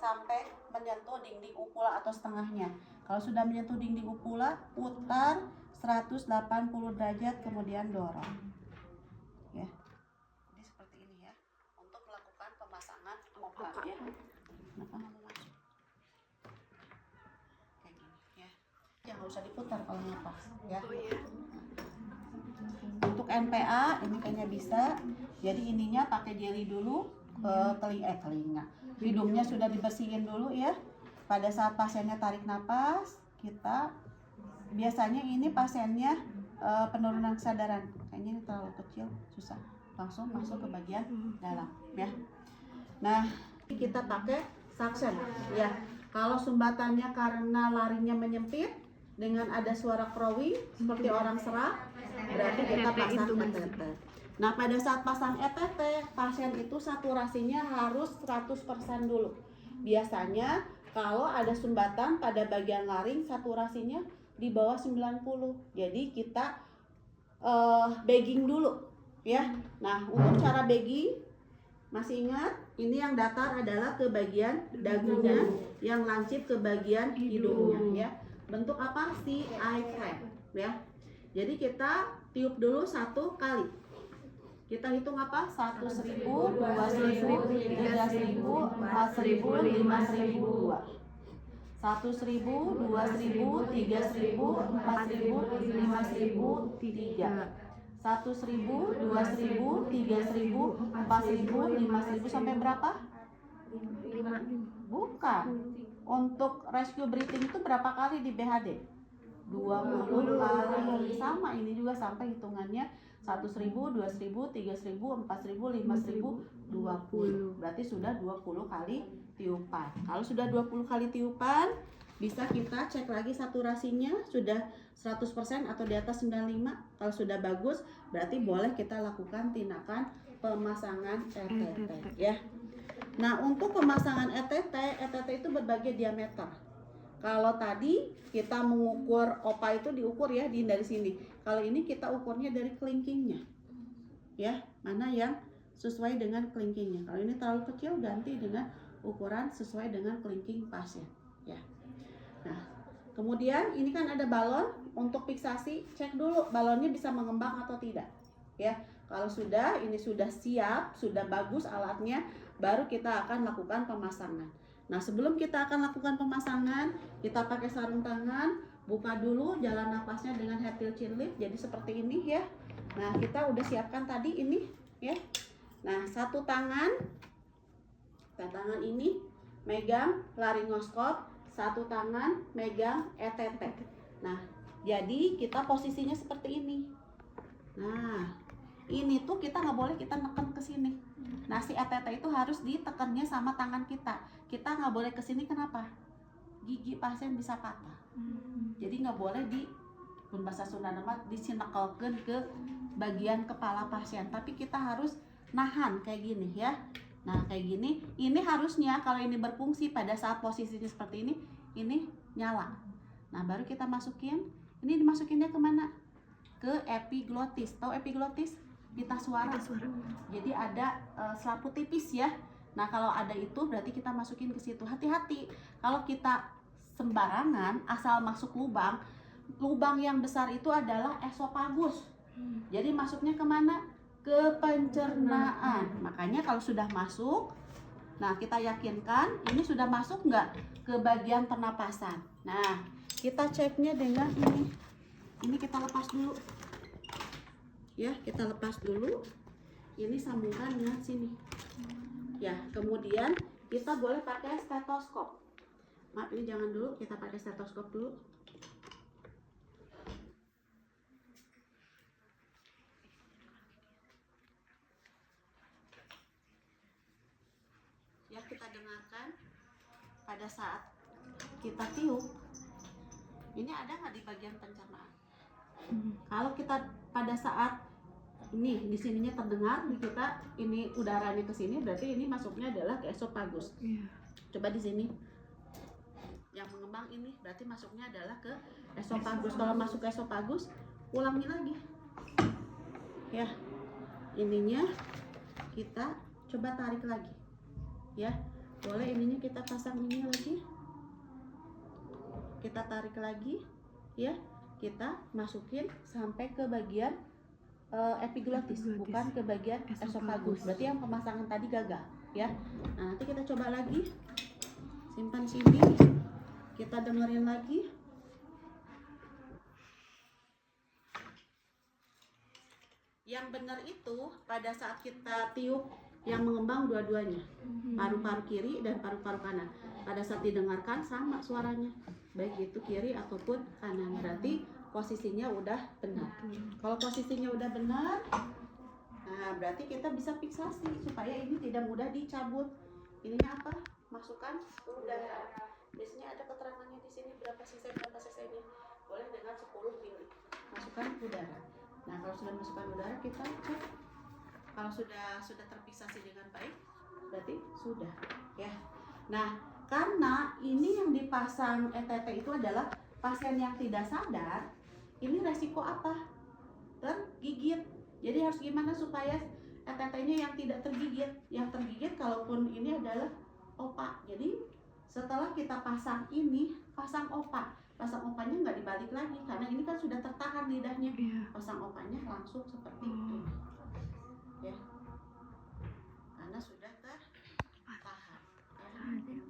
sampai menyentuh dinding upula atau setengahnya. Kalau sudah menyentuh dinding upula, putar 180 derajat kemudian dorong. Ya. Jadi seperti ini ya. Untuk melakukan pemasangan obat ya. Kenapa nggak mau masuk? Kayak gini ya. Ya nggak usah diputar kalau ngepas ya. Untuk NPA ini kayaknya bisa. Jadi ininya pakai jeli dulu ke telinga. Hidungnya sudah dibersihin dulu ya. Pada saat pasiennya tarik napas, kita biasanya ini pasiennya penurunan kesadaran. Kayaknya ini terlalu kecil, susah. Langsung masuk ke bagian dalam ya. Nah, kita pakai suction ya. Kalau sumbatannya karena larinya menyempit dengan ada suara crowing seperti orang serak, berarti kita pasang ETT. Nah, pada saat pasang ETT, pasien itu saturasinya harus 100% dulu. Biasanya kalau ada sumbatan pada bagian laring, saturasinya di bawah 90. Jadi kita bagging dulu ya. Nah, untuk cara bagging, masih ingat? Ini yang datar adalah ke bagian dagunya, yang lancip ke bagian hidungnya ya. Bentuk apa? Si eye flap ya. Jadi kita tiup dulu 1 kali. Kita hitung apa? 1.000, 2.000, 3.000, 4.000, 5.000, 2. 1.000, 2.000, 3.000, 4.000, 5.000, 3. 1.000, 2.000, 3.000, 4.000, 5.000 sampai berapa? 5. Bukan. Untuk rescue breathing itu berapa kali di BHD? 20 kali. Sama ini juga sampai hitungannya 1.000, 2.000, 3.000, 4.000, 5.000, 20. Berarti sudah 20 kali tiupan. Kalau sudah 20 kali tiupan, bisa kita cek lagi saturasinya sudah 100% atau di atas 95. Kalau sudah bagus, berarti boleh kita lakukan tindakan pemasangan ETT ya. Nah, untuk pemasangan ETT itu berbagai diameter. Kalau tadi kita mengukur opa itu diukur ya dari sini. Kalau ini kita ukurnya dari kelingkingnya. Ya, mana yang sesuai dengan kelingkingnya. Kalau ini terlalu kecil, ganti dengan ukuran sesuai dengan kelingking pasien ya. Nah, kemudian ini kan ada balon untuk fiksasi, cek dulu balonnya bisa mengembang atau tidak ya. Kalau sudah, ini sudah siap, sudah bagus alatnya, baru kita akan lakukan pemasangan. Nah, sebelum kita akan lakukan pemasangan, kita pakai sarung tangan, buka dulu jalan napasnya dengan head till chin lift, jadi seperti ini ya. Nah, kita udah siapkan tadi ini ya. Nah, satu tangan ini megang laringoskop, satu tangan megang ETT. Nah, jadi kita posisinya seperti ini. Nah, ini tuh kita nggak boleh kita neken ke sini. Nah, si ETT itu harus ditekannya sama tangan kita. Kita nggak boleh ke sini, kenapa? Gigi pasien bisa patah. Jadi nggak boleh pun bahasa Sunda nama disinekelkeun ke bagian kepala pasien. Tapi kita harus nahan kayak gini ya. Nah, kayak gini. Ini harusnya kalau ini berfungsi pada saat posisinya seperti ini nyala. Nah, baru kita masukin. Ini dimasukinnya kemana? Ke epiglotis. Tahu epiglotis? Pita suara. Jadi ada selaput tipis ya. Nah, kalau ada itu berarti kita masukin ke situ. Hati-hati. Kalau kita sembarangan asal masuk lubang yang besar itu adalah esofagus. Jadi masuknya kemana? Ke pencernaan. Makanya kalau sudah masuk, nah kita yakinkan ini sudah masuk nggak ke bagian pernapasan. Nah, kita ceknya dengan ini. Ini kita lepas dulu. Ya, kita lepas dulu. Ini sambungkan dengan sini. Ya, kemudian kita boleh pakai stetoskop. Maaf, ini jangan dulu, kita pakai stetoskop dulu. Ya, kita dengarkan pada saat kita tiup. Ini ada nggak di bagian pencernaan? Kalau kita pada saat ini di sininya terdengar di kita ini udaranya ke sini, berarti ini masuknya adalah ke esofagus. Coba di sini yang mengembang ini berarti masuknya adalah ke esofagus. Kalau masuk ke esofagus, ulangi lagi ya. Ininya kita coba tarik lagi ya. Boleh ininya kita pasang ini lagi. Kita tarik lagi, ya. Kita masukin sampai ke bagian epiglotis, bukan ke bagian esofagus. Berarti yang pemasangan tadi gagal, ya. Nah, nanti kita coba lagi. Simpan sini. Kita dengerin lagi. Yang benar itu pada saat kita tiup yang mengembang dua-duanya, paru-paru kiri dan paru-paru kanan. Pada saat didengarkan sama suaranya, baik itu kiri ataupun kanan. Berarti posisinya udah benar. Kalau posisinya udah benar, nah berarti kita bisa fiksasi supaya ini tidak mudah dicabut. Ininya apa? Masukkan udara. Biasanya ada keterangannya di sini berapa cc nya. Boleh dengan 10 mili. Masukkan udara. Nah, kalau sudah masukkan udara kita cek. Kalau sudah terfiksasi dengan baik, berarti sudah, ya. Nah, karena ini yang dipasang ETT itu adalah pasien yang tidak sadar, ini resiko apa? Tergigit. Jadi harus gimana supaya ETT-nya yang tidak tergigit? Yang tergigit kalaupun ini adalah opa. Jadi setelah kita pasang ini, pasang opa. Pasang opanya nggak dibalik lagi karena ini kan sudah tertahan lidahnya. Pasang opanya langsung seperti itu, ya, karena sudah tertahan, ya.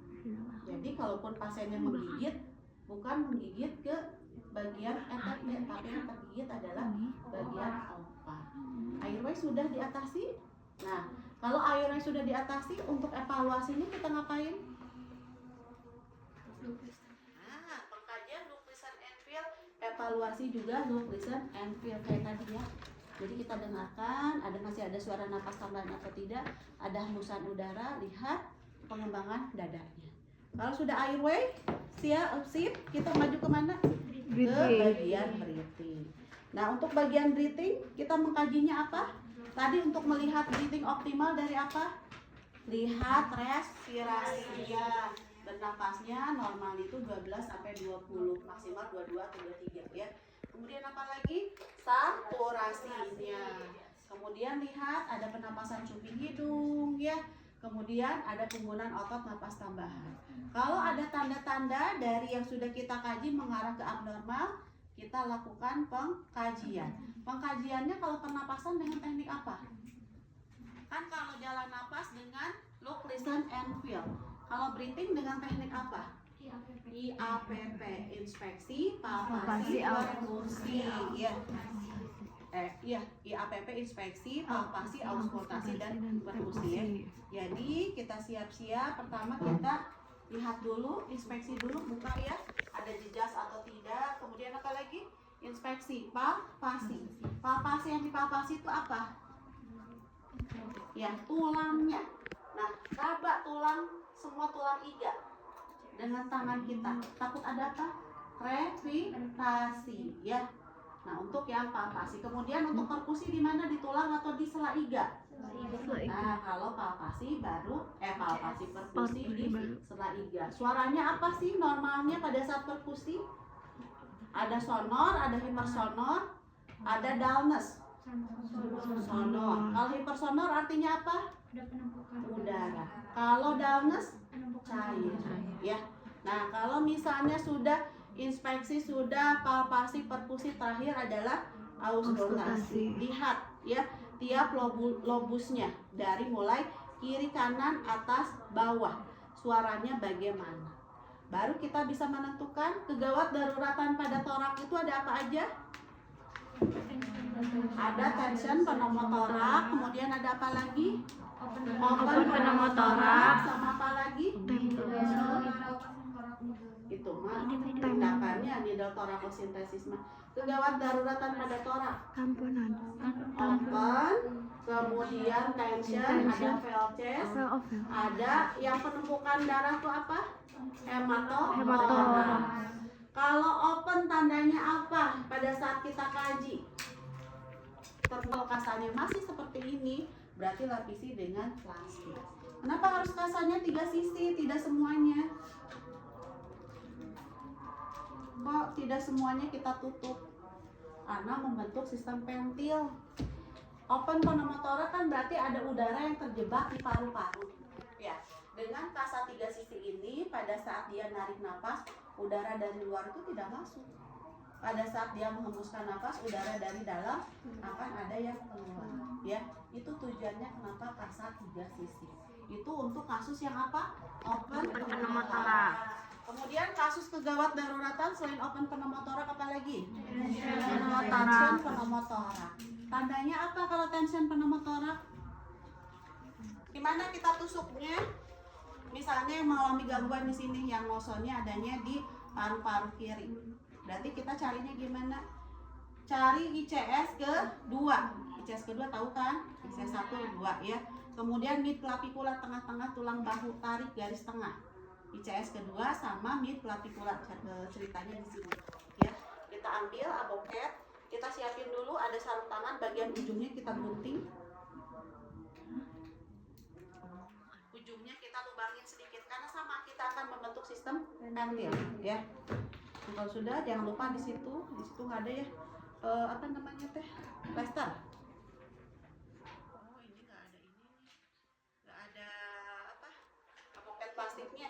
Jadi kalaupun pasiennya menggigit, bukan menggigit ke bagian ETT, tapi yang tergigit adalah bagian opa. Airway sudah diatasi. Nah, kalau airway sudah diatasi, untuk evaluasinya kita ngapain? Evaluasi juga look, listen, and feel kayak tadi, ya. Jadi kita dengarkan, masih ada suara napas tambahan atau tidak, ada hembusan udara, lihat pengembangan dadanya. Kalau sudah airway, sip, kita maju kemana? Ke bagian breathing. Nah, untuk bagian breathing, kita mengkajinya apa? Tadi untuk melihat breathing optimal dari apa? Lihat respirasinya. Bernafasnya normal itu 12 sampai 20, maksimal 22 atau 23, ya. Kemudian apa lagi? Saturasinya. Kemudian lihat ada penapasan cuping hidung, ya. Kemudian ada penggunaan otot napas tambahan. Kalau ada tanda-tanda dari yang sudah kita kaji mengarah ke abnormal, kita lakukan pengkajian. Pengkajiannya kalau pernapasan dengan teknik apa? Kan kalau jalan napas dengan look, listen, and feel. Kalau breathing dengan teknik apa? IAPP, inspeksi, palpasi, auskultasi, ya. IAPP, inspeksi, palpasi, auskultasi, dan perkusi, ya. Jadi kita siap-siap. Pertama kita lihat dulu, inspeksi dulu, buka, ya, ada jejas atau tidak. Kemudian apa lagi? Inspeksi, palpasi. Palpasi yang dipalpasi itu apa? Ya, tulangnya. Nah, raba tulang, semua tulang iga dengan tangan kita. Takut ada apa? Revitasi, ya. Nah, untuk yang palpasi. Kemudian untuk perkusi di mana? Di tulang atau di sela iga? Nah, kalau palpasi perkusi di sela iga. Suaranya apa sih normalnya pada saat perkusi? Ada sonor, ada hipersonor, ada dullness. Sonor. Kalau hipersonor artinya apa? Udara. Kalau dullness, cair, ya. Nah, kalau misalnya sudah inspeksi, sudah palpasi, perkusi, terakhir adalah auskultasi. Lihat, ya, tiap lobusnya dari mulai kiri, kanan, atas, bawah. Suaranya bagaimana? Baru kita bisa menentukan kegawat daruratan pada torak itu ada apa aja? Ada tension pneumotorak, kemudian ada apa lagi? Open pneumotorak, sama apa lagi? Itu mah tindakannya needle thoracocentesis mah. Kegawat daruratan pada torak. Open, kemudian tension, ada valve chest, ada yang penumpukan darah tuh apa? Hematotorak. Kalau open tandanya apa pada saat kita kaji? Kalau kasarnya masih seperti ini, berarti lapisi dengan plastik. Kenapa harus kasarnya 3 sisi, tidak semuanya? Kok tidak semuanya kita tutup? Karena membentuk sistem pentil. Open pneumotorak kan berarti ada udara yang terjebak di paru-paru, ya. Dengan kasa 3 sisi ini, pada saat dia narik napas, udara dari luar itu tidak masuk. Pada saat dia menghembuskan napas, udara dari dalam akan ada yang keluar. Ya, itu tujuannya kenapa kasa 3 sisi. Itu untuk kasus yang apa? Open pneumotoraks. Kemudian kasus kegawat daruratan selain open pneumotoraks apa lagi? Tension pneumotoraks. Tandanya apa kalau tension pneumotoraks? Di mana kita tusuknya? Misalnya yang mengalami gangguan di sini, yang nosonnya adanya di paru-paru kiri. Berarti kita carinya gimana? Cari ICS kedua. ICS kedua tahu kan? ICS 1, 2 ya. Kemudian mid clavicula tengah-tengah tulang bahu, tarik garis tengah. ICS kedua sama mid clavicula, ceritanya di sini. Ya, kita ambil avocat, kita siapin dulu ada sarung tangan, bagian ujungnya kita gunting. Ujungnya kita lubangin sedikit karena sama kita akan membentuk sistem pentil ya. Kalau sudah jangan lupa di situ nggak ada ya apa namanya teh, plester. Oh ini nggak ada apa avocat plastiknya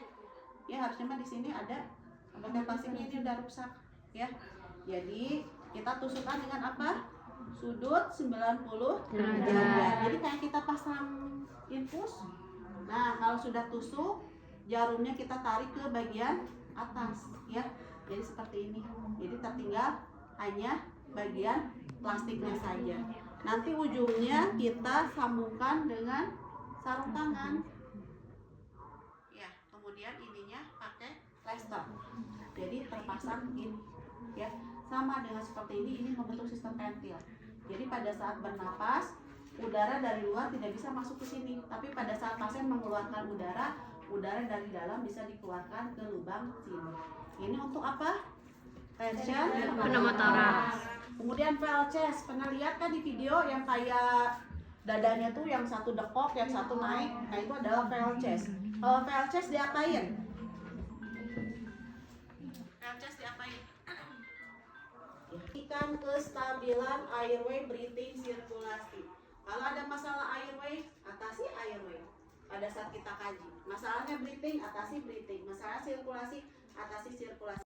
ya, harusnya mah di sini ada avocat plastiknya, ini udah rusak ya. Jadi kita tusukkan dengan apa? Sudut 90 derajat. Jadi kayak kita pasang infus. Nah, kalau sudah tusuk, jarumnya kita tarik ke bagian atas ya. Jadi seperti ini. Jadi tertinggal hanya bagian plastiknya saja. Nanti ujungnya kita sambungkan dengan sarung tangan. Ya, kemudian ininya pakai plester. Jadi terpasang ini ya. Sama dengan seperti ini membentuk sistem pentil. Jadi pada saat bernapas, udara dari luar tidak bisa masuk ke sini, tapi pada saat pasien mengeluarkan udara dari dalam bisa dikeluarkan ke lubang sini. Ini untuk apa? Tension pneumotoraks. Kemudian valve chest, pernah lihat kan di video yang kayak dadanya tuh yang satu dekok, yang satu naik. Nah itu adalah valve chest. Kalau valve chest diapain? Valve chest diapain? Ikan kestabilan airway, breathing, sirkulasi. Kalau ada masalah airway, atasi airway pada saat kita kaji. Masalahnya breathing, atasi breathing. Masalah sirkulasi, atasi sirkulasi.